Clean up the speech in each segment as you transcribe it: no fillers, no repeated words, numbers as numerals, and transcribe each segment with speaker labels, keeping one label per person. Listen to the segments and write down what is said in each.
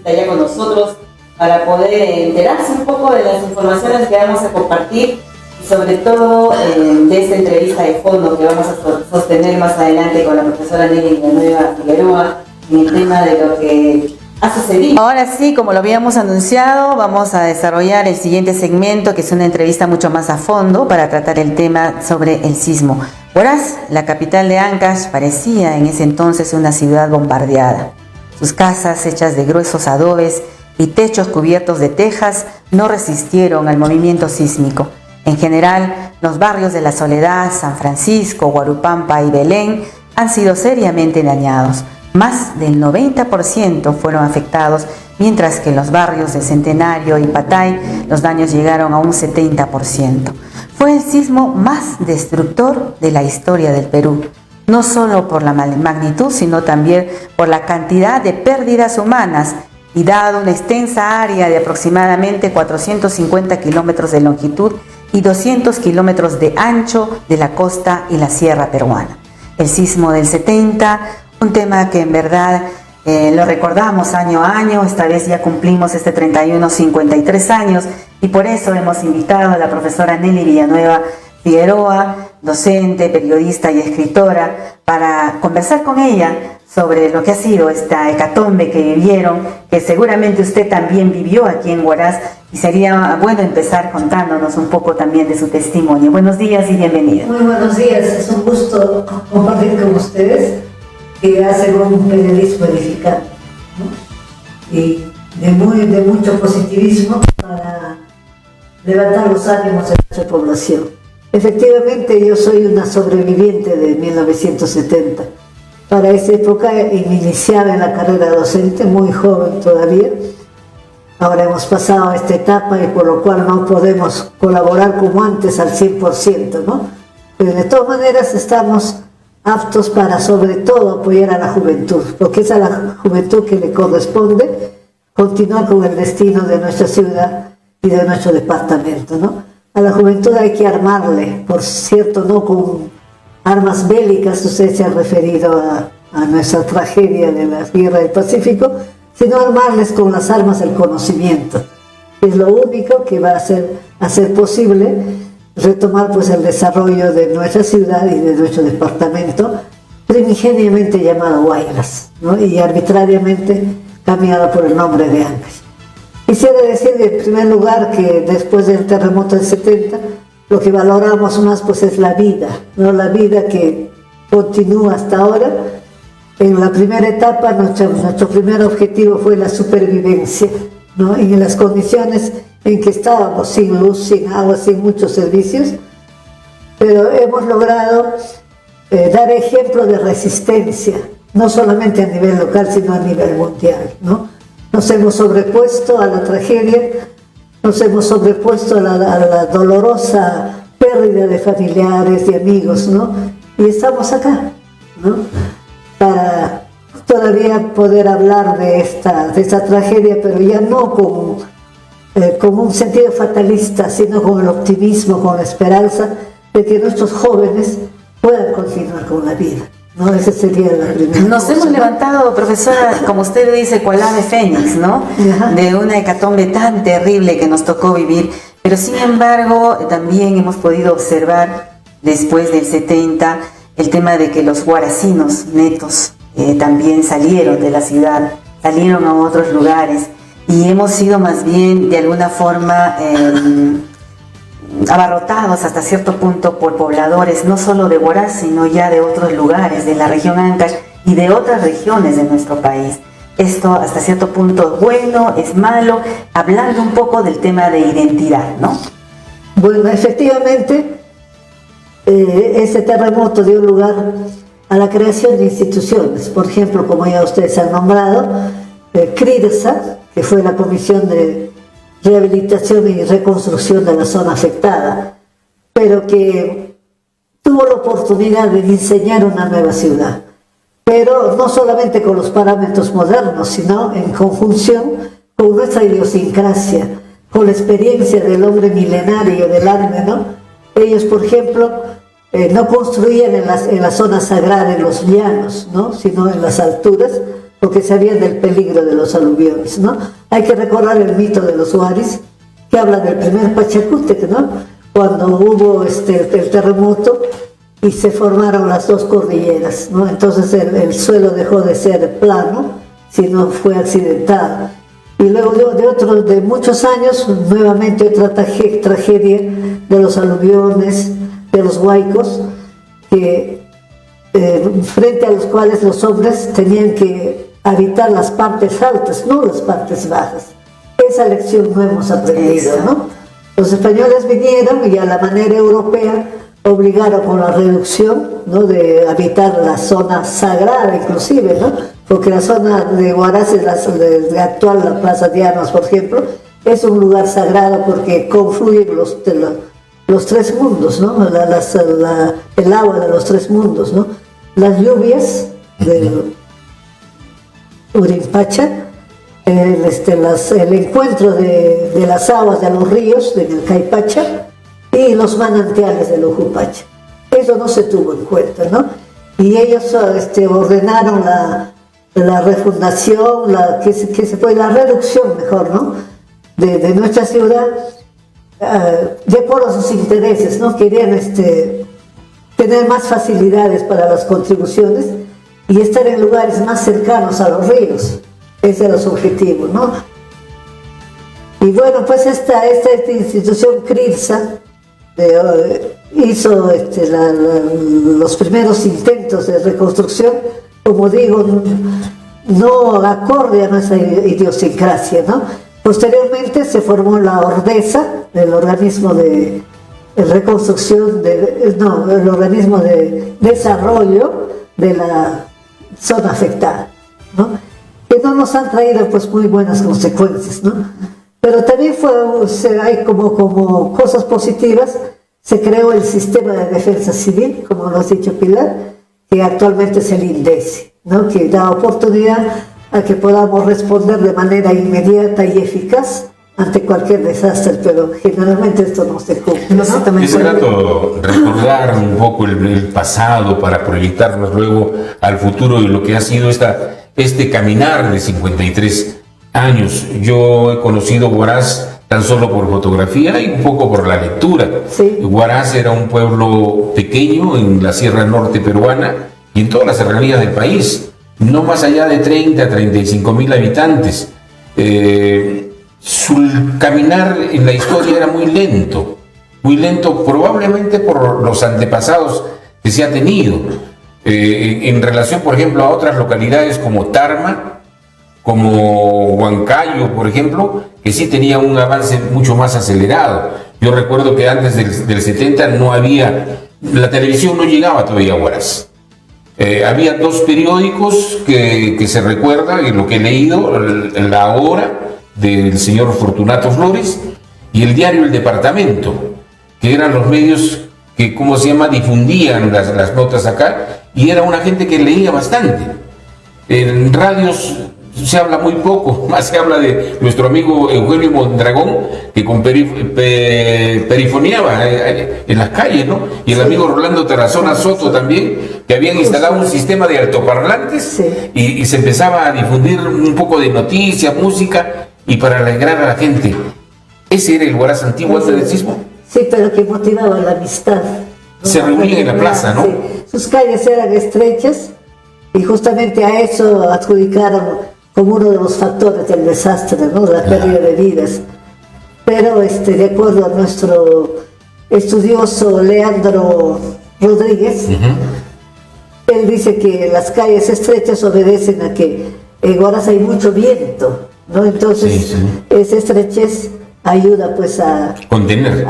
Speaker 1: está ya con nosotros para poder enterarse un poco de las informaciones que vamos a compartir y sobre todo de esta entrevista de fondo que vamos a sostener más adelante con la profesora Nelly Villanueva Figueroa en el tema de lo que ha sucedido. Ahora sí, como lo habíamos anunciado, vamos a desarrollar el siguiente segmento, que es una entrevista mucho más a fondo para tratar el tema sobre el sismo. Huaraz, la capital de Ancash, parecía en ese entonces una ciudad bombardeada. Sus casas, hechas de gruesos adobes y techos cubiertos de tejas, no resistieron al movimiento sísmico. En general, los barrios de La Soledad, San Francisco, Huarupampa y Belén han sido seriamente dañados. Más del 90% fueron afectados, mientras que en los barrios de Centenario y Patay los daños llegaron a un 70%. Fue el sismo más destructor de la historia del Perú, no solo por la magnitud, sino también por la cantidad de pérdidas humanas, y dado una extensa área de aproximadamente 450 kilómetros de longitud y 200 kilómetros de ancho de la costa y la sierra peruana. El sismo del 70, un tema que en verdad lo recordamos año a año. Esta vez ya cumplimos este 31, 53 años, y por eso hemos invitado a la profesora Nelly Villanueva Figueroa, docente, periodista y escritora, para conversar con ella sobre lo que ha sido esta hecatombe que vivieron, que seguramente usted también vivió aquí en Huaraz, y sería bueno empezar contándonos un poco también de su testimonio. Buenos días y bienvenida.
Speaker 2: Muy buenos días, es un gusto compartir con ustedes, que hacen un periodismo edificante, ¿no? Y de mucho positivismo para levantar los ánimos de nuestra población. Efectivamente, yo soy una sobreviviente de 1970. Para esa época iniciaba en la carrera docente, muy joven todavía. Ahora hemos pasado esta etapa y por lo cual no podemos colaborar como antes al 100%, ¿no? Pero de todas maneras estamos aptos para sobre todo apoyar a la juventud, porque es a la juventud que le corresponde continuar con el destino de nuestra ciudad y de nuestro departamento, ¿no? A la juventud hay que armarle, por cierto, no con armas bélicas. Usted se ha referido a nuestra tragedia de la guerra del Pacífico, sino armarles con las armas del conocimiento. Es lo único que va a hacer posible retomar pues el desarrollo de nuestra ciudad y de nuestro departamento, primigeniamente llamado Huaylas, ¿no? Y arbitrariamente cambiado por el nombre de Ancash. Quisiera decir en primer lugar que después del terremoto del 70, lo que valoramos más pues es la vida, ¿no? La vida que continúa hasta ahora. En la primera etapa nuestro primer objetivo fue la supervivencia, ¿no? Y en las condiciones en que estábamos, sin luz, sin agua, sin muchos servicios, pero hemos logrado dar ejemplo de resistencia, no solamente a nivel local, sino a nivel mundial, ¿no? Nos hemos sobrepuesto a la tragedia, nos hemos sobrepuesto a la dolorosa pérdida de familiares, de amigos, ¿no? Y estamos acá, ¿no? Para todavía poder hablar de esta tragedia, pero ya no con un sentido fatalista, sino con el optimismo, con la esperanza de que nuestros jóvenes puedan continuar con la vida, ¿no? Esa sería la primera
Speaker 1: Nos
Speaker 2: cosa,
Speaker 1: hemos
Speaker 2: ¿no?
Speaker 1: levantado, profesora, como usted dice, cual ave fénix, ¿no?
Speaker 2: Ajá.
Speaker 1: De una hecatombe tan terrible que nos tocó vivir, pero sin embargo también hemos podido observar después del 70 el tema de que los huaracinos netos también salieron de la ciudad, salieron a otros lugares, y hemos sido más bien de alguna forma abarrotados hasta cierto punto por pobladores, no solo de Huaraz, sino ya de otros lugares, de la región Ancash y de otras regiones de nuestro país. Esto hasta cierto punto es bueno, es malo, hablando un poco del tema de identidad, ¿no?
Speaker 2: Bueno, efectivamente, ese terremoto dio lugar a la creación de instituciones. Por ejemplo, como ya ustedes han nombrado, CRIRSA, que fue la Comisión de Rehabilitación y Reconstrucción de la Zona Afectada, pero que tuvo la oportunidad de diseñar una nueva ciudad, pero no solamente con los parámetros modernos, sino en conjunción con nuestra idiosincrasia, con la experiencia del hombre milenario del Ande, ¿no? Ellos, por ejemplo, no construían en la zona sagrada, en los llanos, ¿no? Sino en las alturas, porque sabían del peligro de los aluviones, ¿no? Hay que recordar el mito de los Huaris, que habla del primer Pachacútec, ¿no? Cuando hubo el terremoto y se formaron las dos cordilleras, ¿no? Entonces el suelo dejó de ser plano, sino fue accidentado. Y luego de muchos años, nuevamente otra tragedia de los aluviones, de los huaicos, que frente a los cuales los hombres tenían que habitar las partes altas, no las partes bajas. Esa lección no hemos aprendido, ¿no? Los españoles vinieron y a la manera europea obligaron con la reducción, ¿no?, de habitar la zona sagrada inclusive, ¿no? Porque la zona de Huaraz, la actual la Plaza de Armas, por ejemplo, es un lugar sagrado porque confluyen los tres mundos, ¿no? El agua de los tres mundos, ¿no? Las lluvias del Urimpacha, el encuentro de las aguas de los ríos del Caipacha y los manantiales del Ujupacha. Eso no se tuvo en cuenta, ¿no? Y ellos ordenaron la refundación, la reducción, mejor, ¿no?, de nuestra ciudad, de acuerdo a sus intereses, ¿no? Querían tener más facilidades para las contribuciones y estar en lugares más cercanos a los ríos. Ese era su objetivo, ¿no? Y bueno, pues esta institución CRIRSA hizo los primeros intentos de reconstrucción, como digo, no acorde a nuestra idiosincrasia, ¿no? Posteriormente se formó la ORDESA, el organismo de reconstrucción, el organismo de desarrollo de la zona afectada, ¿no?, que no nos han traído pues muy buenas consecuencias, ¿no? Pero también hay como cosas positivas. Se creó el sistema de defensa civil, como lo has dicho, Pilar, que actualmente es el INDECE, ¿no?, que da oportunidad a que podamos responder de manera inmediata y eficaz ante cualquier desastre, pero generalmente esto no se cumple, ¿no?
Speaker 3: Es grato recordar un poco el pasado para proyectarnos luego al futuro de lo que ha sido este caminar de 53 años. Yo he conocido Huaraz tan solo por fotografía y un poco por la lectura.
Speaker 2: Sí.
Speaker 3: Huaraz era un pueblo pequeño en la Sierra Norte peruana y en todas las serranías del país, no más allá de 30 a 35 mil habitantes. Su caminar en la historia era muy lento probablemente por los antepasados que se ha tenido, en relación, por ejemplo, a otras localidades como Tarma, como Huancayo, por ejemplo, que sí tenía un avance mucho más acelerado. Yo recuerdo que antes del 70 no había, la televisión no llegaba todavía a Huaraz. Había dos periódicos que se recuerda, en lo que he leído, La Hora, del señor Fortunato Flores, y el diario El Departamento, que eran los medios que, ¿cómo se llama?, difundían las notas acá, y era una gente que leía bastante. En radios se habla muy poco, más se habla de nuestro amigo Eugenio Mondragón, que perifoneaba en las calles, ¿no? Y el amigo Rolando Tarazona Soto también, que habían instalado un sistema de altoparlantes, y se empezaba a difundir un poco de noticias, música, y para alegrar a la gente. Ese era el Huaraz antiguo antes del sismo.
Speaker 2: Sí, pero que motivaba la amistad, ¿no?
Speaker 3: Se reunían en la plaza, ¿no?
Speaker 2: Sí. Sus calles eran estrechas y justamente a eso adjudicaron como uno de los factores del desastre, ¿no?, de la pérdida de vidas. Pero de acuerdo a nuestro estudioso Leandro Rodríguez, él dice que las calles estrechas obedecen a que en Huaraz hay mucho viento, ¿no? Entonces, esa estrechez ayuda pues a contener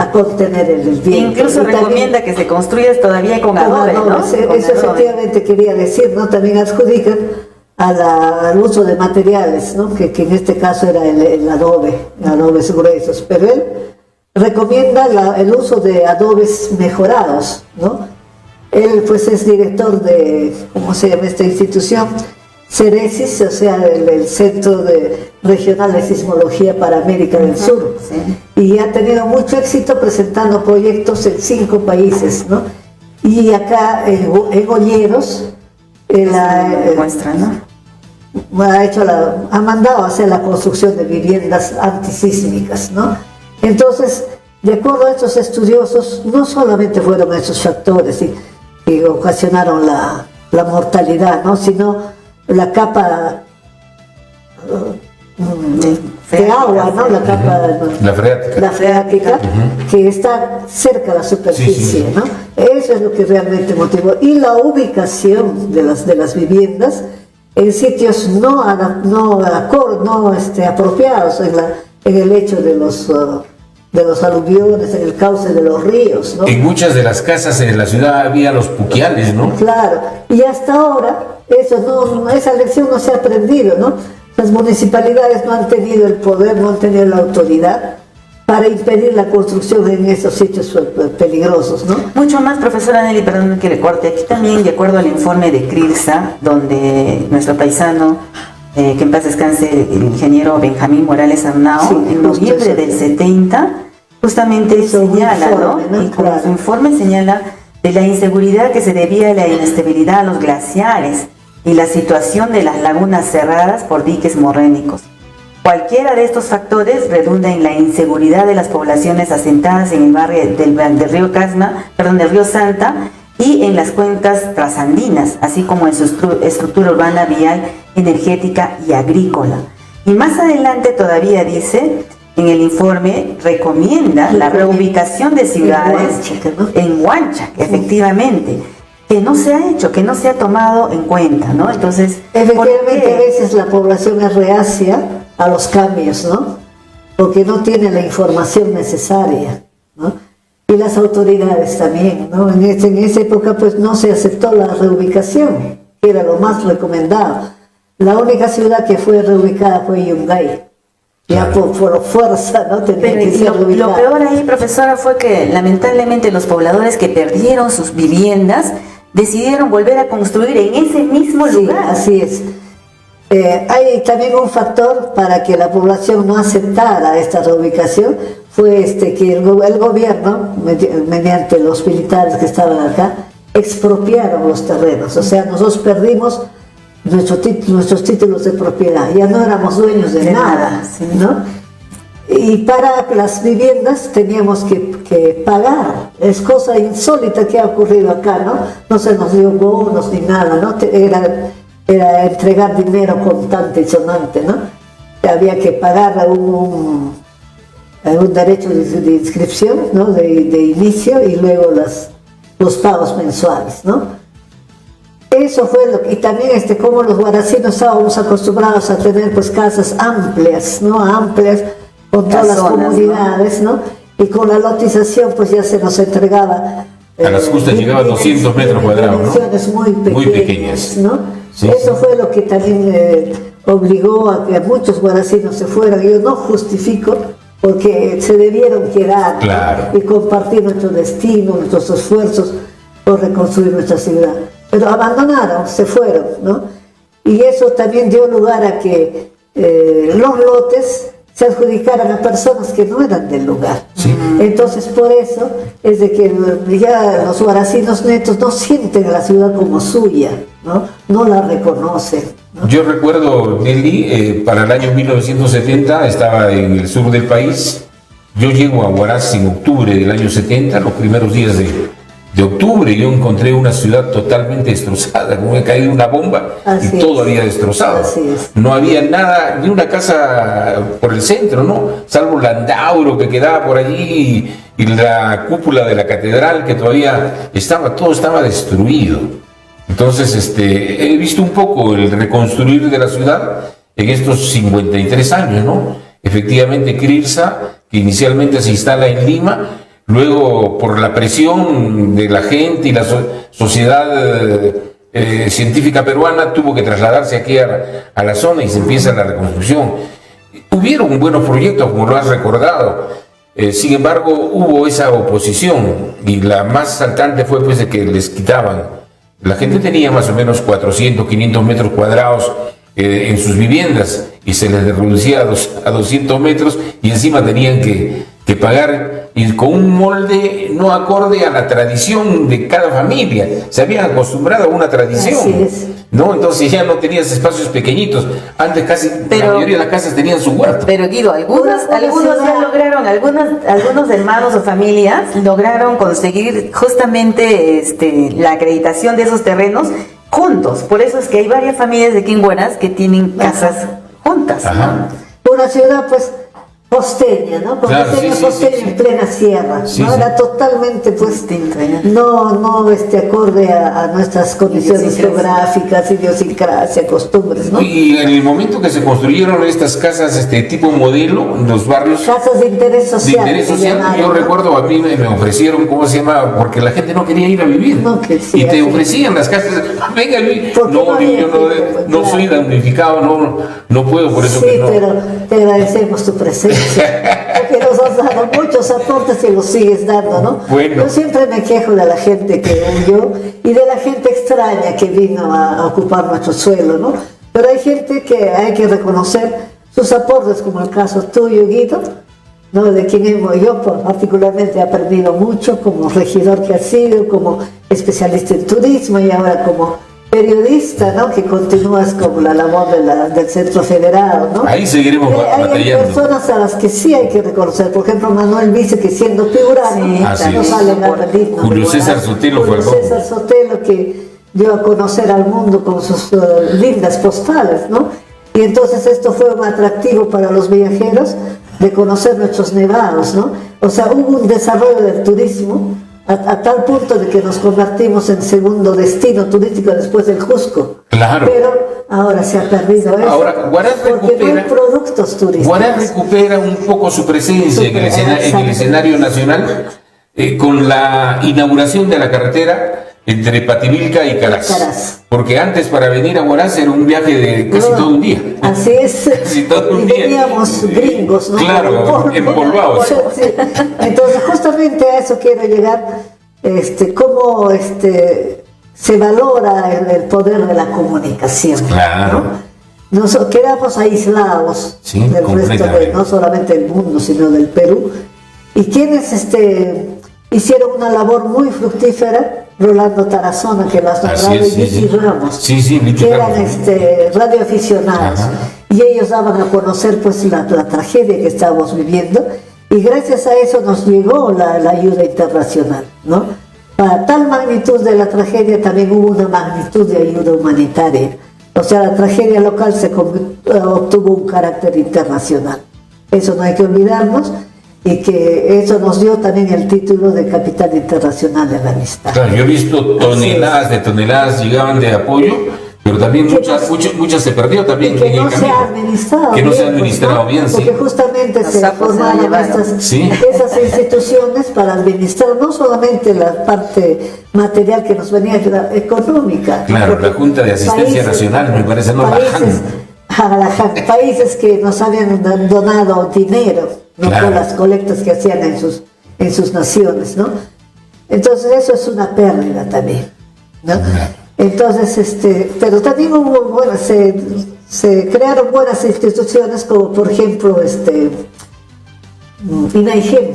Speaker 2: el viento.
Speaker 1: Incluso recomienda que se construya todavía con adobe, ¿no?
Speaker 2: Eso efectivamente quería decir, ¿no? También adjudican al uso de materiales, ¿no? Que en este caso era el adobes gruesos, pero él recomienda el uso de adobes mejorados, ¿no? Él pues es director de, ¿cómo se llama esta institución? CERESIS, o sea, el Centro Regional de Sismología para América del Sur. Sí. Y ha tenido mucho éxito presentando proyectos en 5 países, ¿no? Y acá en Olleros,
Speaker 1: muestra, ¿no?
Speaker 2: ha mandado a hacer la construcción de viviendas antisísmicas, ¿no? Entonces, de acuerdo a estos estudiosos, no solamente fueron esos factores que ocasionaron la mortalidad, ¿no? Sino la capa de agua, ¿no? La capa, la freática, que está cerca de la superficie, sí. ¿No? Eso es lo que realmente motivó. Y la ubicación de las viviendas en sitios no apropiados en el hecho de los aluviones, en el cauce de los ríos, ¿no?
Speaker 3: En muchas de las casas en la ciudad había los puquiales, ¿no?
Speaker 2: Claro, y hasta ahora esa lección no se ha aprendido, ¿no? Las municipalidades no han tenido el poder, no han tenido la autoridad para impedir la construcción en esos sitios peligrosos, ¿no?
Speaker 1: Mucho más, profesora Nelly, perdón que le corte. Aquí también, de acuerdo al informe de CRIRSA, donde nuestro paisano, que en paz descanse, el ingeniero Benjamín Morales Arnao, sí, en noviembre del 70, justamente señala, ¿no? Y con su informe señala de la inseguridad que se debía a la inestabilidad a los glaciares y la situación de las lagunas cerradas por diques morrénicos. Cualquiera de estos factores redunda en la inseguridad de las poblaciones asentadas en el barrio del río Santa y en las cuencas trasandinas, así como en su estructura urbana, vial, energética y agrícola. Y más adelante todavía dice, en el informe, recomienda la reubicación de ciudades en Huanchac, efectivamente, que no se ha hecho, que no se ha tomado en cuenta, ¿no? Entonces,
Speaker 2: efectivamente, a veces la población es reacia a los cambios, ¿no? Porque no tiene la información necesaria, ¿no? Y las autoridades también, ¿no? En esa época, pues, no se aceptó la reubicación, que era lo más recomendado. La única ciudad que fue reubicada fue Yungay. Ya por fuerza, ¿no? Tenía que ser reubicada.
Speaker 1: Lo peor ahí, profesora, fue que lamentablemente los pobladores que perdieron sus viviendas decidieron volver a construir en ese mismo lugar.
Speaker 2: Sí, así es. Hay también un factor para que la población no aceptara esta reubicación, fue que el gobierno, mediante los militares que estaban acá, expropiaron los terrenos. O sea, nosotros perdimos nuestros títulos de propiedad, ya no éramos dueños de nada,
Speaker 1: sí.
Speaker 2: ¿no? Y para las viviendas teníamos que pagar. Es cosa insólita que ha ocurrido acá, ¿no? No se nos dio bonos ni nada, ¿no? Era entregar dinero contante y sonante, ¿no? Había que pagar un derecho de inscripción, ¿no? De inicio, y luego los pagos mensuales, ¿no? Eso fue lo que, y también como los guaracinos estábamos acostumbrados a tener pues casas amplias, ¿no? Amplias, con todas las comunidades, ¿no? Y con la lotización pues ya se nos entregaba.
Speaker 3: A las justas llegaban 200 metros cuadrados, ¿no?
Speaker 2: Muy pequeñas, ¿no?
Speaker 3: Sí,
Speaker 2: eso
Speaker 3: sí.
Speaker 2: fue lo que también obligó a que muchos guaracinos se fueran. Yo no justifico, porque se debieron quedar,
Speaker 3: claro,
Speaker 2: y compartir nuestro destino, nuestros esfuerzos por reconstruir nuestra ciudad. Pero abandonaron, se fueron, ¿no? Y eso también dio lugar a que los lotes se adjudicaran a personas que no eran del lugar.
Speaker 3: Sí.
Speaker 2: Entonces, por eso es de que ya los guaracinos netos no sienten la ciudad como suya, ¿no? No la reconocen, ¿no?
Speaker 3: Yo recuerdo, Nelly, para el año 1970, estaba en el sur del país. Yo llego a Huaraz en octubre del año 70, los primeros días de octubre. Yo encontré una ciudad totalmente destrozada, como me ha caído una bomba.
Speaker 2: Así
Speaker 3: y todo
Speaker 2: es.
Speaker 3: había destrozado.
Speaker 2: Así es.
Speaker 3: No había nada, ni una casa por el centro, ¿no? Salvo Landauro que quedaba por allí y la cúpula de la catedral que todavía todo estaba destruido. Entonces, he visto un poco el reconstruir de la ciudad en estos 53 años, ¿no? Efectivamente, CRIRSA, que inicialmente se instala en Lima, luego, por la presión de la gente y la sociedad científica peruana, tuvo que trasladarse aquí a la zona y se empieza la reconstrucción. Hubieron buenos proyectos, como lo has recordado. Sin embargo, hubo esa oposición y la más saltante fue pues de que les quitaban. La gente tenía más o menos 400, 500 metros cuadrados en sus viviendas y se les reducía a 200 metros y encima tenían que que pagar y con un molde no acorde a la tradición de cada familia. Se habían acostumbrado a una tradición.
Speaker 2: Así es.
Speaker 3: ¿No? Entonces ya no tenías espacios pequeñitos. Antes casi la mayoría de las casas tenían su huerto.
Speaker 1: Pero Guido, algunos ya lograron, algunos hermanos o familias lograron conseguir justamente la acreditación de esos terrenos juntos. Por eso es que hay varias familias de aquí en Huaraz que tienen casas juntas.
Speaker 3: Ajá.
Speaker 2: Una ciudad pues costeña, ¿no?
Speaker 3: Claro, sí,
Speaker 2: costeña
Speaker 3: sí.
Speaker 2: en plena sierra,
Speaker 3: Sí,
Speaker 2: ¿no?
Speaker 3: sí.
Speaker 2: Era totalmente pues
Speaker 1: Distinto, ¿ya?
Speaker 2: no acorde a nuestras condiciones geográficas, idiosincrasia, costumbres, ¿no?
Speaker 3: Y en el momento que se construyeron estas casas tipo modelo en los barrios
Speaker 2: Casas de interés
Speaker 3: de
Speaker 2: social.
Speaker 3: interés
Speaker 2: se
Speaker 3: social,
Speaker 2: llamaron,
Speaker 3: yo
Speaker 2: ¿no?
Speaker 3: recuerdo a mí me ofrecieron, ¿cómo se llama? Porque la gente no quería ir a vivir.
Speaker 2: No, que sí,
Speaker 3: y te
Speaker 2: así.
Speaker 3: ofrecían las casas, venga Luis,
Speaker 2: ¿Por qué
Speaker 3: no,
Speaker 2: no había
Speaker 3: yo
Speaker 2: tiempo? Pues,
Speaker 3: no
Speaker 2: claro.
Speaker 3: soy damnificado, no puedo, por eso
Speaker 2: Sí,
Speaker 3: que no.
Speaker 2: pero te agradecemos tu presencia, porque nos has dado muchos aportes y los sigues dando, ¿no?
Speaker 3: Bueno.
Speaker 2: Yo siempre me quejo de la gente que huyó y de la gente extraña que vino a ocupar nuestro suelo, ¿no? Pero hay gente que hay que reconocer sus aportes, como el caso tuyo, Guido, ¿no? De quien yo particularmente he aprendido mucho como regidor que has sido, como especialista en turismo y ahora como periodista, ¿no? Que continúas con la labor del Centro Federado, ¿no?
Speaker 3: Ahí seguiremos
Speaker 2: Hay
Speaker 3: batallando.
Speaker 2: personas a las que sí hay que reconocer, por ejemplo Manuel Vice, que siendo figurano,
Speaker 1: Sí,
Speaker 3: así
Speaker 2: no
Speaker 3: es.
Speaker 2: sale nada digno.
Speaker 3: Julio César Sotelo fue el
Speaker 2: Julio César Sotelo, que dio a conocer al mundo con sus lindas postales, ¿no? Y entonces esto fue un atractivo para los viajeros de conocer nuestros nevados, ¿no? O sea, hubo un desarrollo del turismo a tal punto de que nos convertimos en segundo destino turístico después del Cusco.
Speaker 3: Claro.
Speaker 2: Pero ahora se ha perdido eso.
Speaker 3: Ahora, Huaraz
Speaker 2: porque no hay
Speaker 3: recupera-
Speaker 2: productos turísticos.
Speaker 3: Huaraz recupera un poco su presencia en el escenario nacional con la inauguración de la carretera entre Pativilca y Caraz.
Speaker 2: Caraz.
Speaker 3: Porque antes para venir a Huaraz era un viaje de casi todo un día.
Speaker 2: Así es.
Speaker 3: Casi todo un
Speaker 2: y
Speaker 3: día.
Speaker 2: veníamos gringos, ¿no?
Speaker 3: Claro,
Speaker 2: Con polvo.
Speaker 3: empolvados.
Speaker 2: Sí. Entonces, justamente a eso quiero llegar, cómo se valora el poder de la comunicación.
Speaker 3: Claro.
Speaker 2: ¿no? Quedamos aislados
Speaker 3: Sí,
Speaker 2: del resto
Speaker 3: completamente.
Speaker 2: no solamente del mundo, sino del Perú. Y quienes hicieron una labor muy fructífera, Rolando Tarazona, que lo has
Speaker 3: Así
Speaker 2: nombrado,
Speaker 3: es,
Speaker 2: y
Speaker 3: sí,
Speaker 2: Vicky
Speaker 3: sí.
Speaker 2: Ramos,
Speaker 3: Sí, sí, Vicky
Speaker 2: que eran
Speaker 3: Ramos.
Speaker 2: radioaficionados.
Speaker 3: Ajá.
Speaker 2: Y ellos daban a conocer pues la tragedia que estábamos viviendo, y gracias a eso nos llegó la ayuda internacional, ¿no? Para tal magnitud de la tragedia también hubo una magnitud de ayuda humanitaria. O sea, la tragedia local obtuvo un carácter internacional. Eso no hay que olvidarnos, y que eso nos dio también el título de Capitán Internacional de la Amistad.
Speaker 3: Claro, yo he visto toneladas de toneladas llegaban de apoyo, pero también
Speaker 2: Que
Speaker 3: muchas se perdió también
Speaker 2: Y que
Speaker 3: en el
Speaker 2: no se
Speaker 3: camino.
Speaker 2: ha administrado
Speaker 3: Que no se ha
Speaker 2: bien,
Speaker 3: administrado
Speaker 2: ¿no?
Speaker 3: bien, sí.
Speaker 2: Porque justamente
Speaker 1: Los
Speaker 2: se
Speaker 1: sapos se lo
Speaker 2: formaron
Speaker 1: llevaron.
Speaker 3: Sí.
Speaker 2: esas instituciones para administrar no solamente la parte material que nos venía, la económica.
Speaker 3: Claro,
Speaker 2: Porque
Speaker 3: la Junta de Asistencia Nacional, me parece, no, la JAN.
Speaker 2: países que nos habían donado dinero, no
Speaker 3: Claro.
Speaker 2: por las colectas que hacían en sus naciones, ¿no? Entonces eso es una pérdida también, ¿no?
Speaker 3: Claro.
Speaker 2: Entonces, pero también hubo, se crearon buenas instituciones como por ejemplo INAIGEM,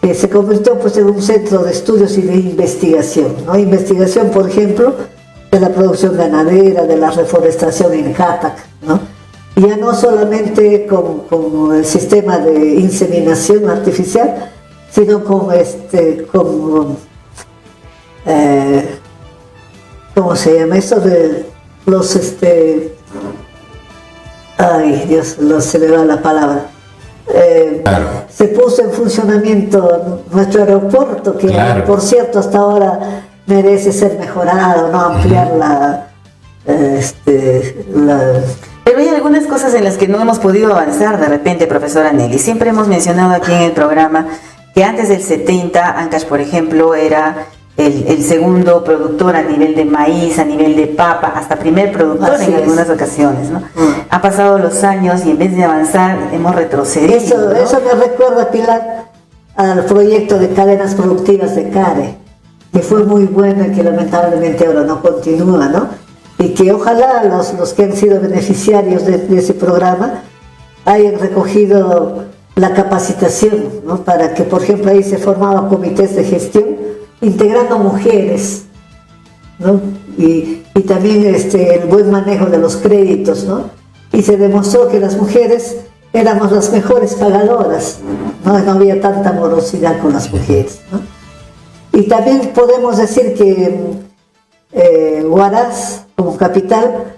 Speaker 2: que se convirtió pues en un centro de estudios y de investigación, ¿no? Investigación, por ejemplo, de la producción ganadera, de la reforestación en Catac, ¿no? Ya no solamente con el sistema de inseminación artificial, sino ¿cómo se llama eso de los ay Dios, se me va la palabra.
Speaker 3: Claro.
Speaker 2: Se puso en funcionamiento nuestro aeropuerto, que
Speaker 3: Claro.
Speaker 2: por cierto hasta ahora merece ser mejorado, no ampliar
Speaker 1: Pero hay algunas cosas en las que no hemos podido avanzar de repente, profesora Nelly. Siempre hemos mencionado aquí en el programa que antes del 70, Ancash, por ejemplo, era el segundo productor a nivel de maíz, a nivel de papa, hasta primer productor
Speaker 2: Así
Speaker 1: en
Speaker 2: es.
Speaker 1: algunas ocasiones, ¿no? Han pasado los años y en vez de avanzar hemos retrocedido, ¿no?
Speaker 2: Eso me recuerda, Pilar, al proyecto de cadenas productivas de CARE, que fue muy bueno y que lamentablemente ahora no continúa, ¿no? Y que ojalá los que han sido beneficiarios de ese programa hayan recogido la capacitación, ¿no? Para que, por ejemplo, ahí se formaban comités de gestión integrando mujeres, ¿no? Y también el buen manejo de los créditos, ¿no? Y se demostró que las mujeres éramos las mejores pagadoras, no había tanta morosidad con las mujeres, ¿no? Y también podemos decir que Huaraz, como capital,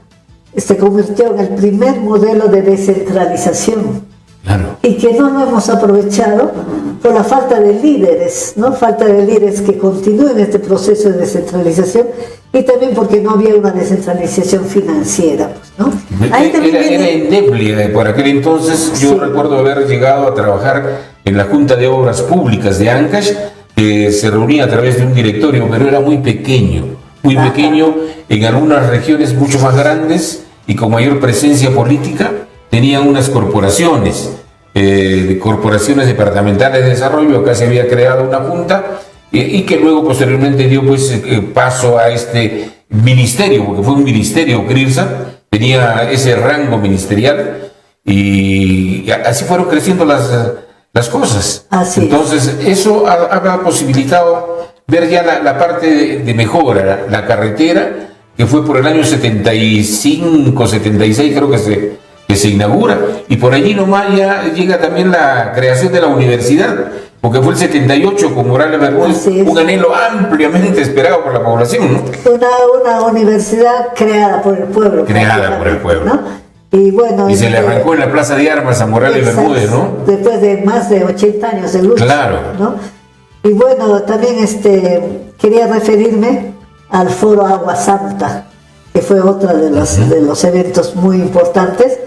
Speaker 2: se convirtió en el primer modelo de descentralización.
Speaker 3: Claro.
Speaker 2: Y que no lo hemos aprovechado por la falta de líderes, ¿no? Falta de líderes que continúen este proceso de descentralización, y también porque no había una descentralización financiera, pues, ¿no?
Speaker 1: Ahí también
Speaker 3: Era endeble por aquel entonces. Yo recuerdo haber llegado a trabajar en la Junta de Obras Públicas de Ancash, que se reunía a través de un directorio, pero era muy pequeño, en algunas regiones mucho más grandes y con mayor presencia política. Tenían unas corporaciones, corporaciones departamentales de desarrollo. Acá se había creado una junta y que luego posteriormente dio pues paso a este ministerio, porque fue un ministerio. CRIRSA tenía ese rango ministerial y así fueron creciendo las cosas.
Speaker 2: Así
Speaker 3: Entonces eso ha posibilitado ver ya la parte de mejora, la carretera, que fue por el año 75, 76 creo que se inaugura, y por allí nomás ya llega también la creación de la universidad, porque fue el 78 con Morales Bermúdez, un anhelo ampliamente esperado por la población, ¿no?
Speaker 2: Una universidad creada por el pueblo.
Speaker 3: Creada por el pueblo.
Speaker 2: ¿No? Y bueno,
Speaker 3: y se le arrancó en la Plaza de Armas a Morales Bermúdez, ¿no?
Speaker 2: Después de más de 80 años de lucha.
Speaker 3: Claro.
Speaker 2: ¿No? Y bueno, también quería referirme al Foro Agua Santa, que fue otro de los eventos muy importantes,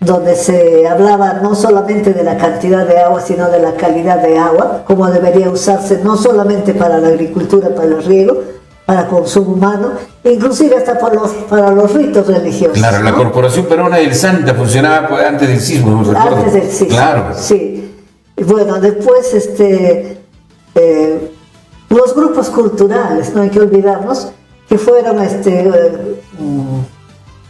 Speaker 2: donde se hablaba no solamente de la cantidad de agua, sino de la calidad de agua, cómo debería usarse no solamente para la agricultura, para el riego, para consumo humano, inclusive hasta para los ritos religiosos.
Speaker 3: Claro, ¿no? La Corporación Peruana del Santa funcionaba antes del sismo, ¿no?
Speaker 2: Antes del sismo,
Speaker 3: claro.
Speaker 2: Sí. Y bueno, después los grupos culturales, no hay que olvidarnos, que fueron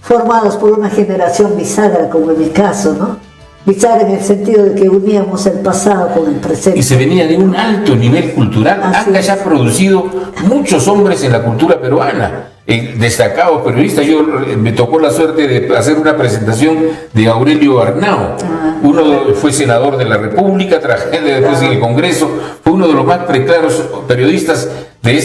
Speaker 2: formados por una generación bisagra, como en mi caso, ¿no? Bisagra en el sentido de que uníamos el pasado con el presente.
Speaker 3: Y se venía de un alto nivel cultural. Ancash ha producido muchos hombres en la cultura peruana, destacados periodistas. Yo me tocó la suerte de hacer una presentación de Aurelio Arnao. Uno fue senador de la República, trabajé después en el Congreso, fue uno de los más preclaros periodistas de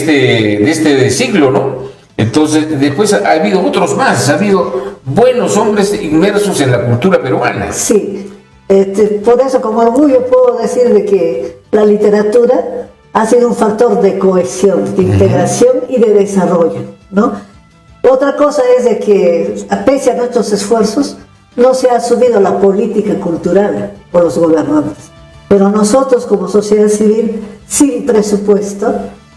Speaker 3: este siglo, ¿no? Entonces, después ha habido otros más, ha habido buenos hombres inmersos en la cultura peruana.
Speaker 2: Sí, por eso con orgullo puedo decir de que la literatura ha sido un factor de cohesión, de integración y de desarrollo, ¿no? Otra cosa es de que, pese a nuestros esfuerzos, no se ha asumido la política cultural por los gobernantes. Pero nosotros como sociedad civil, sin presupuesto,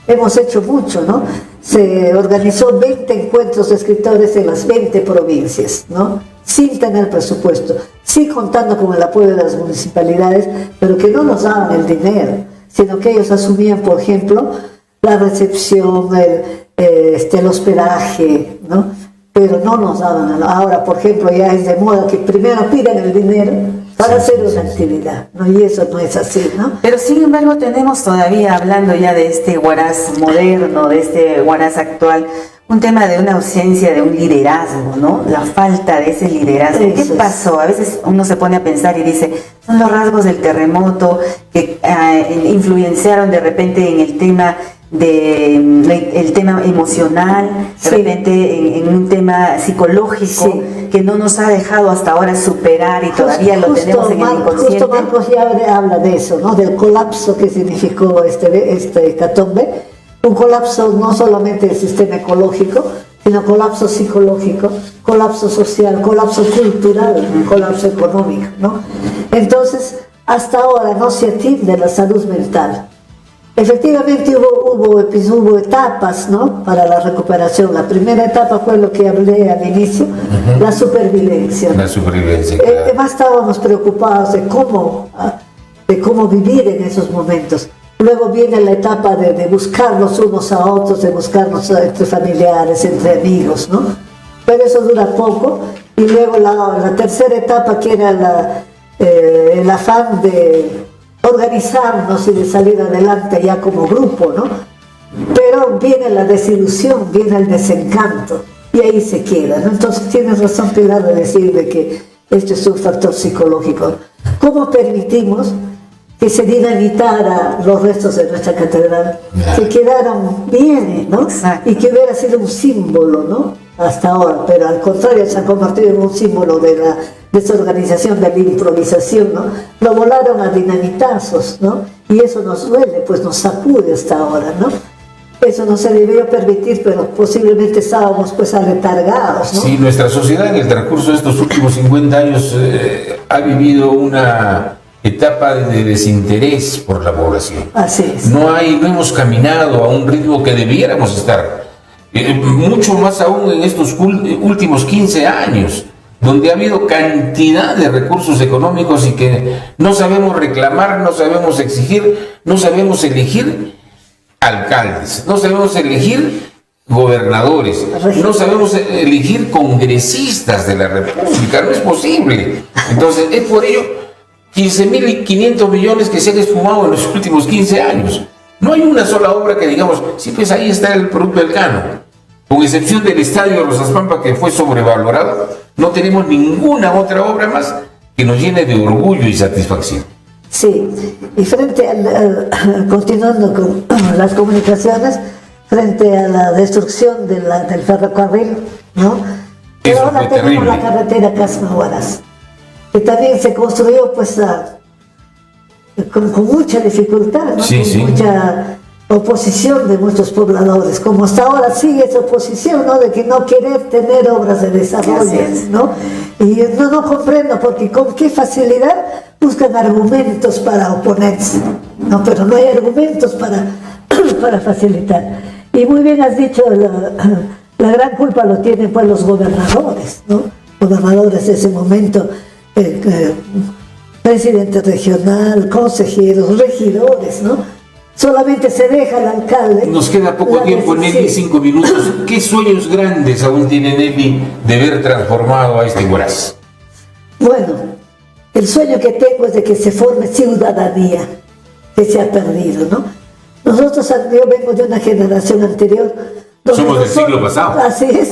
Speaker 2: hemos hecho mucho, ¿no? Se organizó 20 encuentros de escritores en las 20 provincias, ¿no? Sin tener presupuesto, sí contando con el apoyo de las municipalidades, pero que no nos daban el dinero, sino que ellos asumían, por ejemplo, la recepción, el hospedaje, ¿no? Pero no nos daban. Ahora, por ejemplo, ya es de moda que primero pidan el dinero para hacer una actividad, ¿no? Y eso no es así, ¿no?
Speaker 1: Pero sin embargo tenemos todavía, hablando ya de este Huaraz moderno, de este Huaraz actual, un tema de una ausencia de un liderazgo, ¿no? La falta de ese liderazgo. ¿Qué pasó? A veces uno se pone a pensar y dice, son los rasgos del terremoto que influenciaron de repente en el tema el tema emocional, de repente en un tema psicológico, que no nos ha dejado hasta ahora superar y todavía lo tenemos en el inconsciente.
Speaker 2: Justo Marcos ya habla de eso, ¿no? Del colapso que significó este hecatombe, un colapso no solamente del sistema ecológico, sino colapso psicológico, colapso social, colapso cultural, colapso económico, ¿no? Entonces, hasta ahora no se atiende la salud mental. Efectivamente hubo etapas, ¿no? Para la recuperación. La primera etapa fue lo que hablé al inicio, la supervivencia.
Speaker 3: La supervivencia.
Speaker 2: Además estábamos preocupados de cómo vivir en esos momentos. Luego viene la etapa de buscarnos unos a otros, de buscarnos entre familiares, entre amigos, ¿no? Pero eso dura poco. Y luego la tercera etapa, que era el afán de organizarnos y de salir adelante ya como grupo, ¿no? Pero viene la desilusión, viene el desencanto y ahí se queda, ¿no? Entonces tienes razón, Pilar, de decirle que esto es un factor psicológico. ¿Cómo permitimos que se dinamitara los restos de nuestra catedral? Que quedaran bien, ¿no?
Speaker 1: Exacto.
Speaker 2: Y que hubiera sido un símbolo, ¿no? Hasta ahora, pero al contrario se ha convertido en un símbolo de la desorganización, de la improvisación, ¿no? Lo volaron a dinamitazos, ¿no? Y eso nos duele, pues nos sacude hasta ahora, ¿no? Eso no se debió permitir, pero posiblemente estábamos pues aletargados, ¿no?
Speaker 3: Sí, nuestra sociedad en el transcurso de estos últimos 50 años ha vivido una etapa de desinterés por la población.
Speaker 2: Así es.
Speaker 3: No hemos caminado a un ritmo que debiéramos estar. Mucho más aún en estos últimos 15 años, donde ha habido cantidad de recursos económicos y que no sabemos reclamar, no sabemos exigir, no sabemos elegir alcaldes, no sabemos elegir gobernadores, no sabemos elegir congresistas de la República, no es posible. Entonces, es por ello 15.500 millones que se han esfumado en los últimos 15 años. No hay una sola obra que digamos, sí, pues ahí está el producto del canon. Con excepción del Estadio Rosas Pampa, que fue sobrevalorado, no tenemos ninguna otra obra más que nos llene de orgullo y satisfacción.
Speaker 2: Sí, y frente continuando con las comunicaciones, frente a la destrucción del ferrocarril, ¿no? Pero
Speaker 3: Eso
Speaker 2: ahora
Speaker 3: fue
Speaker 2: tenemos
Speaker 3: terrible.
Speaker 2: la carretera Casma-Huaraz, que también se construyó pues con mucha dificultad, ¿no?
Speaker 3: Sí,
Speaker 2: con
Speaker 3: sí.
Speaker 2: mucha oposición de muchos pobladores, como hasta ahora sigue esa oposición, ¿no? De que no querer tener obras de desarrollo, ¿no? Y no comprendo, porque con qué facilidad buscan argumentos para oponerse, ¿no? Pero no hay argumentos para facilitar. Y muy bien has dicho, la gran culpa lo tienen pues los gobernadores, ¿no? Gobernadores de ese momento, presidente regional, consejeros, regidores, ¿no? Solamente se deja al alcalde.
Speaker 3: Nos queda poco tiempo, Nelly, 5 minutos. ¿Qué sueños grandes aún tiene Nelly de ver transformado a este Huaraz?
Speaker 2: Bueno, el sueño que tengo es de que se forme ciudadanía, que se ha perdido, ¿no? Nosotros, yo vengo de una generación anterior.
Speaker 3: Somos del siglo pasado.
Speaker 2: Así es.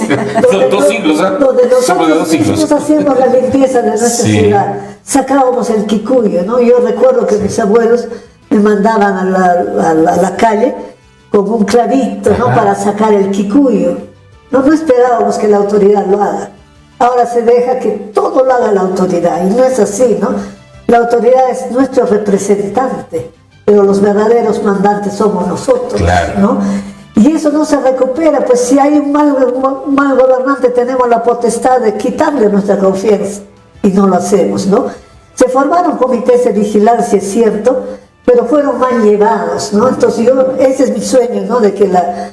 Speaker 3: Son 2 siglos, ¿ah?
Speaker 2: Donde
Speaker 3: Somos de 2
Speaker 2: nosotros
Speaker 3: siglos.
Speaker 2: hacíamos la limpieza de nuestra
Speaker 3: Sí.
Speaker 2: ciudad. Sacábamos el quicuyo, ¿no? Yo recuerdo que mis abuelos me mandaban a la calle con un clavito, ¿no?
Speaker 3: Ajá.
Speaker 2: Para sacar el quicuyo. No esperábamos que la autoridad lo haga. Ahora se deja que todo lo haga la autoridad, y no es así, ¿no? La autoridad es nuestro representante, pero los verdaderos mandantes somos nosotros,
Speaker 3: Claro.
Speaker 2: ¿no? Y eso no se recupera, pues si hay un mal gobernante tenemos la potestad de quitarle nuestra confianza, y no lo hacemos, ¿no? Se formaron comités de vigilancia, es cierto, pero fueron mal llevados, ¿no? Entonces ese es mi sueño, ¿no? De que la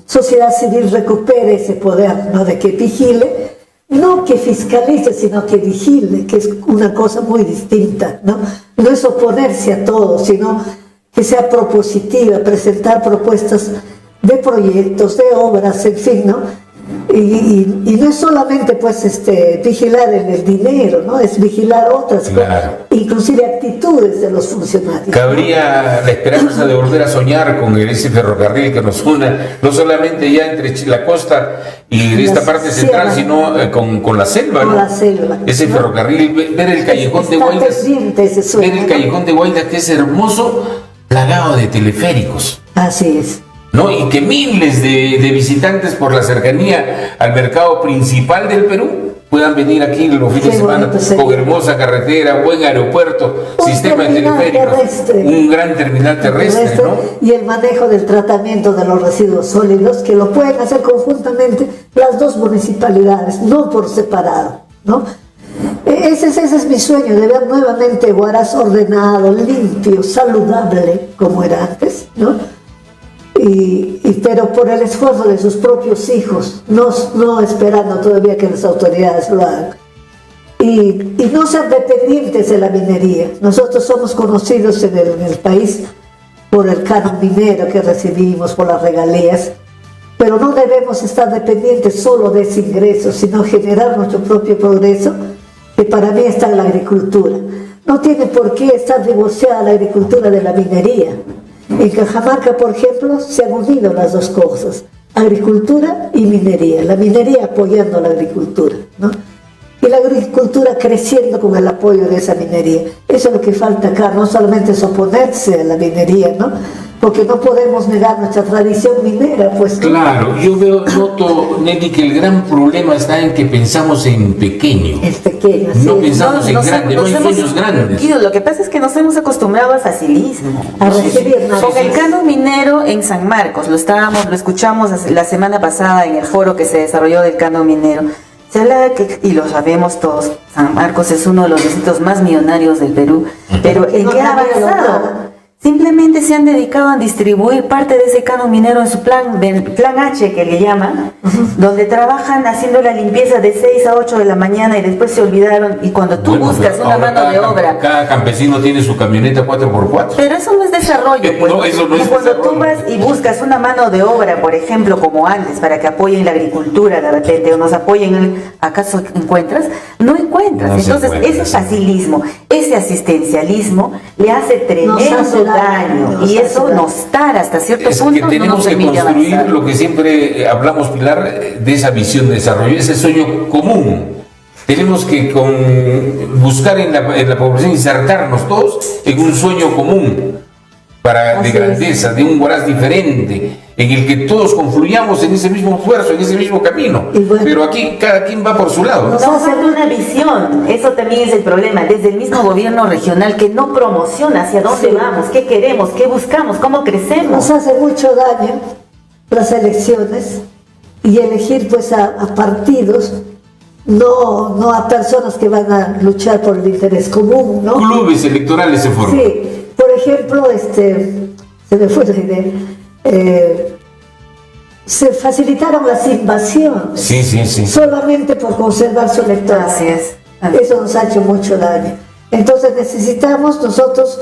Speaker 2: sociedad civil recupere ese poder, ¿no? De que vigile, no que fiscalice, sino que vigile, que es una cosa muy distinta, ¿no? No es oponerse a todo, sino que sea propositiva, presentar propuestas de proyectos, de obras, en fin, ¿no? Y no es solamente pues vigilar en el dinero, ¿no? Es vigilar otras
Speaker 3: Claro.
Speaker 2: cosas, inclusive actitudes de los funcionarios, ¿no?
Speaker 3: Cabría la esperanza de volver a soñar con ese ferrocarril que nos una, no solamente ya entre la costa y esta parte central, sino con la selva,
Speaker 2: Con
Speaker 3: ¿no?
Speaker 2: la selva,
Speaker 3: Ese
Speaker 2: ¿no?
Speaker 3: ferrocarril, ver el callejón de
Speaker 2: Está
Speaker 3: Guaydas,
Speaker 2: pendiente ese sueño,
Speaker 3: ver el
Speaker 2: ¿no?
Speaker 3: callejón de Guaydas, que es hermoso, plagado de teleféricos,
Speaker 2: Así es.
Speaker 3: ¿no? Y que miles de visitantes por la cercanía al mercado principal del Perú puedan venir aquí los fines de
Speaker 2: Qué
Speaker 3: semana
Speaker 2: bonito sería.
Speaker 3: con hermosa carretera, buen aeropuerto,
Speaker 2: Un
Speaker 3: sistema de
Speaker 2: terminal
Speaker 3: teleféricos,
Speaker 2: terrestre.
Speaker 3: un gran terminal terrestre, ¿no?
Speaker 2: Y el manejo del tratamiento de los residuos sólidos, que lo pueden hacer conjuntamente las dos municipalidades, no por separado, ¿no? Ese es mi sueño, de ver nuevamente Huaraz ordenado, limpio, saludable, como era antes, ¿no? Pero por el esfuerzo de sus propios hijos, no esperando todavía que las autoridades lo hagan. Y no ser dependientes de la minería. Nosotros somos conocidos en el país por el canon minero que recibimos, por las regalías, pero no debemos estar dependientes solo de ese ingreso, sino generar nuestro propio progreso, que para mí está en la agricultura. No tiene por qué estar divorciada la agricultura de la minería. En Cajamarca, por ejemplo, se han unido las dos cosas, agricultura y minería. La minería apoyando a la agricultura, ¿no? Y la agricultura creciendo con el apoyo de esa minería. Eso es lo que falta acá, no solamente es oponerse a la minería, ¿no? Porque no podemos negar nuestra tradición minera, pues.
Speaker 3: Claro, yo noto, Nelly, que el gran problema está en que pensamos en pequeño.
Speaker 2: Es pequeño,
Speaker 3: no
Speaker 2: sí.
Speaker 3: pensamos en grande, no hay sueños grandes.
Speaker 1: Lo que pasa es que nos hemos acostumbrado al facilismo.
Speaker 2: A recibir nada.
Speaker 1: Con el canon minero en San Marcos, lo escuchamos la semana pasada en el foro que se desarrolló del canon minero. Se habla y lo sabemos todos, San Marcos es uno de los distritos más millonarios del Perú, pero ¿en qué ha avanzado? Simplemente se han dedicado a distribuir parte de ese canon minero en su plan H, que le llaman, donde trabajan haciendo la limpieza de 6 a 8 de la mañana y después se olvidaron. Y cuando tú buscas una mano de obra...
Speaker 3: Cada campesino tiene su camioneta 4x4.
Speaker 1: Pero eso no es desarrollo, pues.
Speaker 3: No, eso no es
Speaker 1: cuando
Speaker 3: desarrollo.
Speaker 1: tú vas y buscas una mano de obra, por ejemplo, como antes, para que apoyen la agricultura de repente, o nos apoyen, ¿acaso encuentras? No encuentras.
Speaker 3: No
Speaker 1: Entonces, ese facilismo, ese asistencialismo, le hace tremendo daño, y eso nos tara hasta cierto punto.
Speaker 3: Que tenemos que construir lo que siempre hablamos, Pilar, de esa visión de desarrollo, ese sueño común. Tenemos que buscar en la población insertarnos todos en un sueño común de grandeza, de un Huaraz diferente, en el que todos confluyamos en ese mismo esfuerzo, en ese mismo camino. Bueno, pero aquí cada quien va por su lado.
Speaker 1: Nos falta una visión, eso también es el problema, desde el mismo gobierno regional que no promociona hacia dónde vamos, qué queremos, qué buscamos, cómo crecemos.
Speaker 2: Nos hace mucho daño las elecciones y elegir pues a partidos, no a personas que van a luchar por el interés común, ¿no?
Speaker 3: Clubes electorales se forman.
Speaker 2: Sí, por ejemplo, se me fue la idea. Se facilitaron las invasiones.
Speaker 3: Sí.
Speaker 2: Solamente por conservar su electorado.
Speaker 1: Así es.
Speaker 2: Eso nos ha hecho mucho daño. Entonces necesitamos nosotros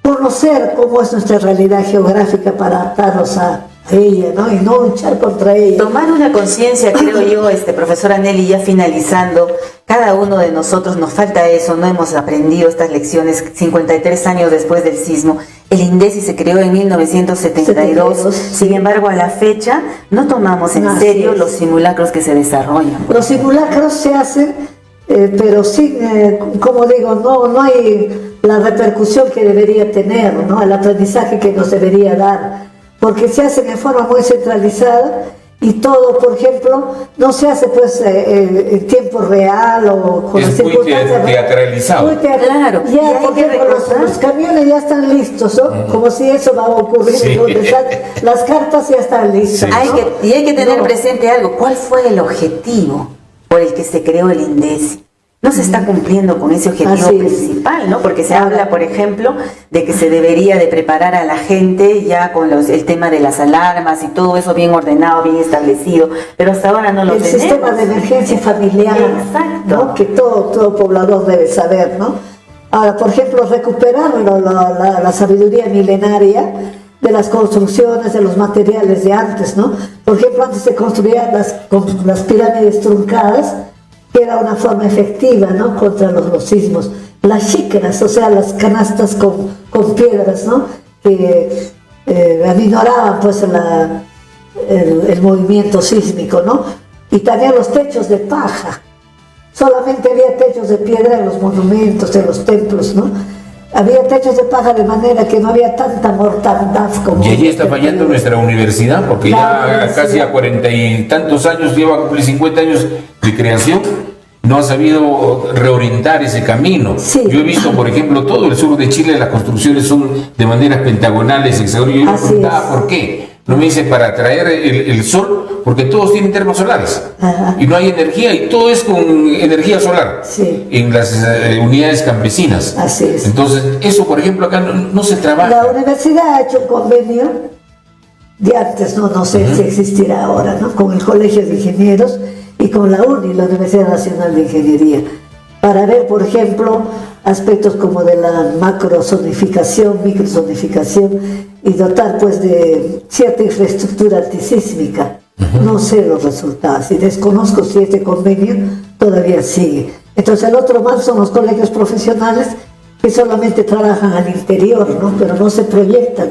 Speaker 2: conocer cómo es nuestra realidad geográfica para adaptarnos a ella, ¿no? Y no luchar contra ella.
Speaker 1: Tomar una conciencia, creo yo, profesora Nelly, ya finalizando, cada uno de nosotros nos falta eso, no hemos aprendido estas lecciones 53 años después del sismo. El INDECI se creó en 1972, sin embargo a la fecha no tomamos en serio los simulacros que se desarrollan.
Speaker 2: Los simulacros se hacen, pero sin, como digo, no hay la repercusión que debería tener, ¿no? El aprendizaje que nos debería dar, porque se hacen en forma muy centralizada y todo, por ejemplo, no se hace pues en tiempo real o con las circunstancias
Speaker 3: teatralizado.
Speaker 2: Muy teatral.
Speaker 1: Claro.
Speaker 2: Ya, por ejemplo, los camiones ya están listos, ¿no? Como si eso va a ocurrir.
Speaker 3: Sí.
Speaker 2: Las cartas ya están listas.
Speaker 3: Sí.
Speaker 1: Hay que tener presente algo. ¿Cuál fue el objetivo por el que se creó el INDECI? No se está cumpliendo con ese objetivo principal, ¿no? Porque se habla, por ejemplo, de que se debería de preparar a la gente ya con el tema de las alarmas y todo eso bien ordenado, bien establecido, pero hasta ahora no lo tenemos.
Speaker 2: El sistema de emergencia familiar, ¿no? Que todo poblador debe saber, ¿no? Ahora, por ejemplo, recuperar la sabiduría milenaria de las construcciones, de los materiales de antes, ¿no? Por ejemplo, antes se construían las pirámides truncadas, que era una forma efectiva, ¿no? Contra los sismos. Las xícaras, o sea, las canastas con piedras, ¿no? Que aminoraban pues el movimiento sísmico, ¿no? Y también los techos de paja. Solamente había techos de piedra en los monumentos, en los templos, ¿no? Había techos de paja de manera que no había tanta mortandad como...
Speaker 3: Y allí está fallando nuestra universidad, porque ya casi a 40 y tantos años, lleva a cumplir 50 años de creación, no ha sabido reorientar ese camino. Sí. Yo he visto, por ejemplo, todo el sur de Chile, las construcciones son de maneras pentagonales, hexagonales. Yo me preguntaba por qué. No me dice para atraer el sol, porque todos tienen termos solares. Ajá. Y no hay energía, y todo es con energía solar. Sí. En las unidades campesinas.
Speaker 2: Así es.
Speaker 3: Entonces, eso, por ejemplo, acá no se trabaja.
Speaker 2: La universidad ha hecho un convenio de antes, no sé si existirá ahora, ¿no? Con el Colegio de Ingenieros y con la UNI, la Universidad Nacional de Ingeniería, para ver, por ejemplo, aspectos como de la macrozonificación, microzonificación, y dotar pues de cierta infraestructura antisísmica. No sé los resultados y desconozco si este convenio todavía sigue. Entonces el otro mal son los colegios profesionales que solamente trabajan al interior, ¿no? Pero no se proyectan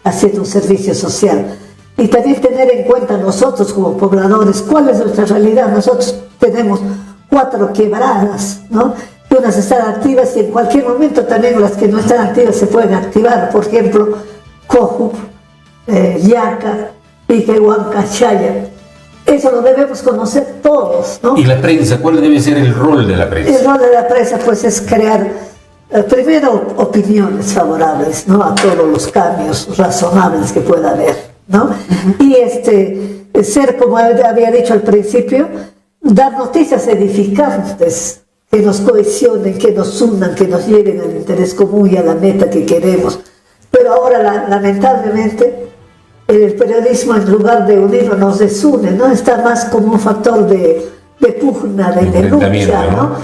Speaker 2: haciendo un servicio social. Y también tener en cuenta nosotros como pobladores, ¿cuál es nuestra realidad? Nosotros tenemos 4 quebradas, ¿no? Y unas están activas y en cualquier momento también las que no están activas se pueden activar. Por ejemplo, Cojup, Yaca, Piquehuanca, Chaya. Eso lo debemos conocer todos, ¿no?
Speaker 3: ¿Y la prensa? ¿Cuál debe ser el rol de la prensa?
Speaker 2: El rol de la prensa, pues, es crear, primero, opiniones favorables, ¿no? A todos los cambios razonables que pueda haber, ¿no? Y ser, como había dicho al principio, dar noticias edificantes, que nos cohesionen, que nos unan, que nos lleven al interés común y a la meta que queremos. Pero ahora, lamentablemente, el periodismo, en lugar de unirnos, nos desune, ¿no? Está más como un factor de pugna, de lucha, ¿no?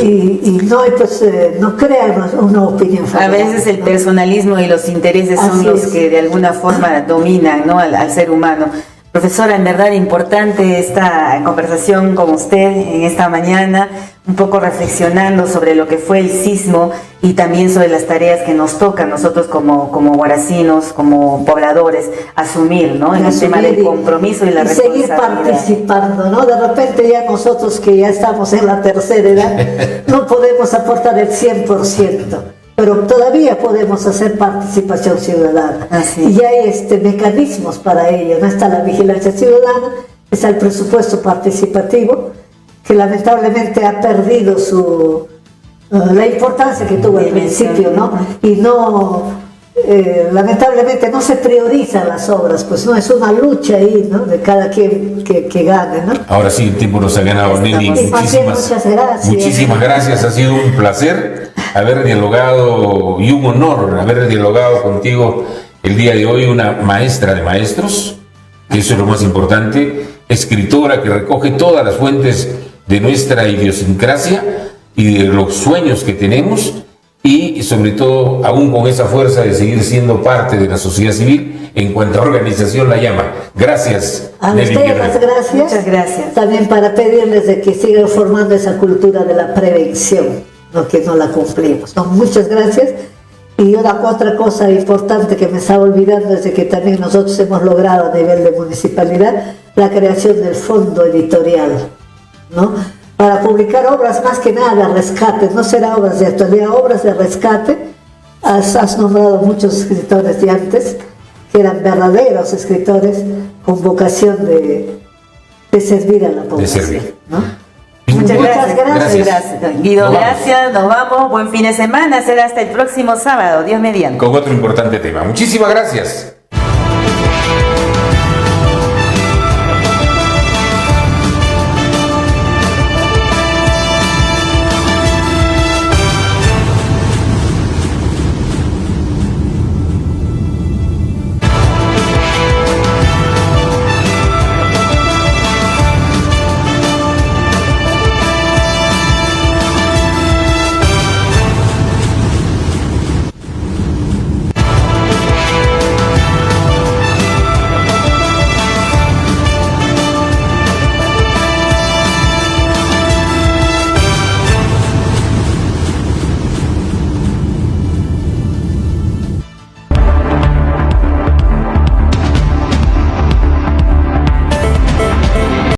Speaker 2: Y no, pues, no crea una opinión favorable.
Speaker 1: A veces el personalismo y los intereses son los que de alguna forma dominan, ¿no? al ser humano. Profesora, en verdad importante esta conversación con usted en esta mañana, un poco reflexionando sobre lo que fue el sismo y también sobre las tareas que nos tocan nosotros como guaracinos, como pobladores, asumir, ¿no? En el tema del compromiso y la responsabilidad.
Speaker 2: Seguir participando, ¿no? De repente ya nosotros que ya estamos en la tercera edad, no podemos aportar el 100%. Pero todavía podemos hacer participación ciudadana. Y ya hay mecanismos para ello, ¿no? Está la vigilancia ciudadana, está el presupuesto participativo, que lamentablemente ha perdido la importancia que tuvo al principio, ¿no? Y lamentablemente no se priorizan las obras, pues no es una lucha ahí, ¿no? De cada quien que gane, ¿no?
Speaker 3: Ahora sí, el tiempo nos ha ganado, Nelly. Muchísimas gracias, ha sido un placer haber dialogado y un honor haber dialogado contigo el día de hoy, una maestra de maestros, que eso es lo más importante, escritora que recoge todas las fuentes de nuestra idiosincrasia y de los sueños que tenemos, y sobre todo aún con esa fuerza de seguir siendo parte de la sociedad civil en cuanto a organización la llama. Gracias.
Speaker 2: A ustedes las gracias.
Speaker 1: Muchas gracias.
Speaker 2: También para pedirles de que sigan formando esa cultura de la prevención, no que no la cumplimos. No, muchas gracias. Y otra cosa importante que me estaba olvidando es de que también nosotros hemos logrado a nivel de municipalidad la creación del fondo editorial, ¿no? Para publicar obras más que nada de rescate, no será obras de actualidad, obras de rescate. Has nombrado muchos escritores de antes, que eran verdaderos escritores con vocación de servir a la población, ¿no?
Speaker 1: Muchas gracias. Guido, gracias, nos vamos, buen fin de semana, será hasta el próximo sábado, Dios mediante.
Speaker 3: Con otro importante tema. Muchísimas gracias.